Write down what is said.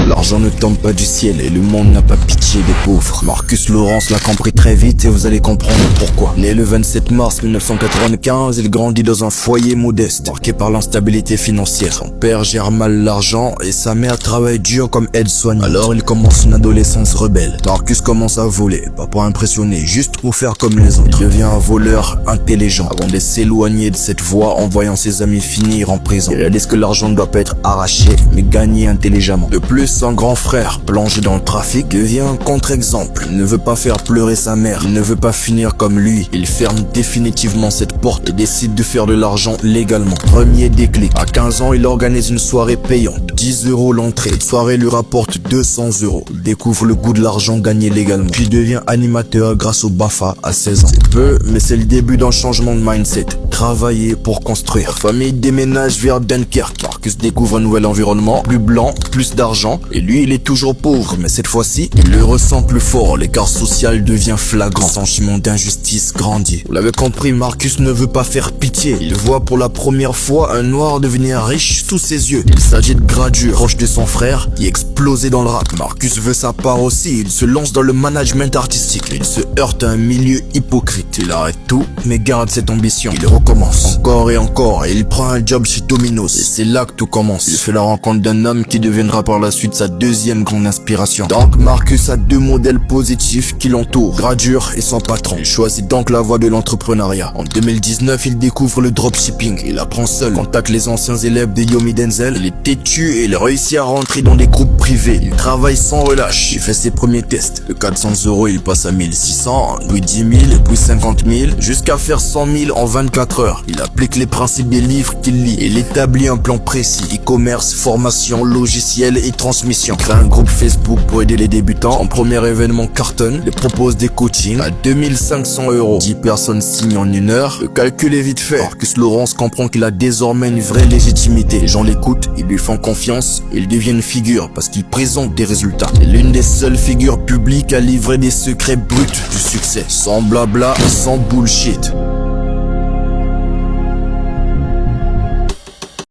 L'argent ne tombe pas du ciel et le monde n'a pas pitié des pauvres. Marcus Lawrence l'a compris très vite et vous allez comprendre pourquoi. Né le 27 mars 1995, il grandit dans un foyer modeste, marqué par l'instabilité financière. Son père gère mal l'argent et sa mère travaille dur comme aide-soignante. Alors il commence une adolescence rebelle. Marcus commence à voler, pas pour impressionner, juste pour faire comme les autres. Il devient un voleur intelligent avant de s'éloigner de cette voie en voyant ses amis finir en prison. Il réalise que l'argent ne doit pas être arraché, mais gagné intelligemment. De plus, son grand frère, plongé dans le trafic, devient un contre-exemple. Il ne veut pas faire pleurer sa mère, il ne veut pas finir comme lui. Il ferme définitivement cette porte et décide de faire de l'argent légalement. Premier déclic, à 15 ans, il organise une soirée payante. 10 € l'entrée. Cette soirée lui rapporte 200 €. Il découvre le goût de l'argent gagné légalement. Puis devient animateur grâce au BAFA à 16 ans. C'est peu, mais c'est le début d'un changement de mindset. Travailler pour construire. La famille déménage vers Dunkerque. Marcus découvre un nouvel environnement, plus blanc, plus d'argent. Et lui, il est toujours pauvre, mais cette fois-ci, il le ressent plus fort. L'écart social devient flagrant. Le sentiment d'injustice grandit. Vous l'avez compris, Marcus ne veut pas faire pitié. Il voit pour la première fois un noir devenir riche sous ses yeux. Il s'agit de Gradure, proche de son frère, qui explosait dans le rap. Marcus veut sa part aussi. Il se lance dans le management artistique. Il se heurte à un milieu hypocrite. Il arrête tout, mais garde cette ambition. Il recommence encore et encore, et il prend un job chez Domino's. Et c'est là que tout commence. Il fait la rencontre d'un homme qui deviendra par la suite sa deuxième grande inspiration. Donc Marcus a deux modèles positifs qui l'entourent, Gradure et son patron. Il choisit donc la voie de l'entrepreneuriat. En 2019, il découvre le dropshipping. Il apprend seul, contacte les anciens élèves de Yomi Denzel. Il est têtu et il réussit à rentrer dans des groupes privés. Il travaille sans relâche. Il fait ses premiers tests. De 400 €, il passe à 1600, puis 10 000, puis 50 000, jusqu'à faire 100 000 en 24 heures. Il applique les principes des livres qu'il lit. Il établit un plan précis. E-commerce, formation, logiciel et transmission. Il crée un groupe Facebook pour aider les débutants. Son premier événement cartonne. Il propose des coachings à 2500 €. 10 personnes signent en 1 heure. Le calcul est vite fait. Marcus Lawrence comprend qu'il a désormais une vraie légitimité. Les gens l'écoutent, ils lui font confiance. Il devient une figure parce qu'il présente des résultats. C'est l'une des seules figures publiques à livrer des secrets bruts du succès. Sans blabla, sans bullshit.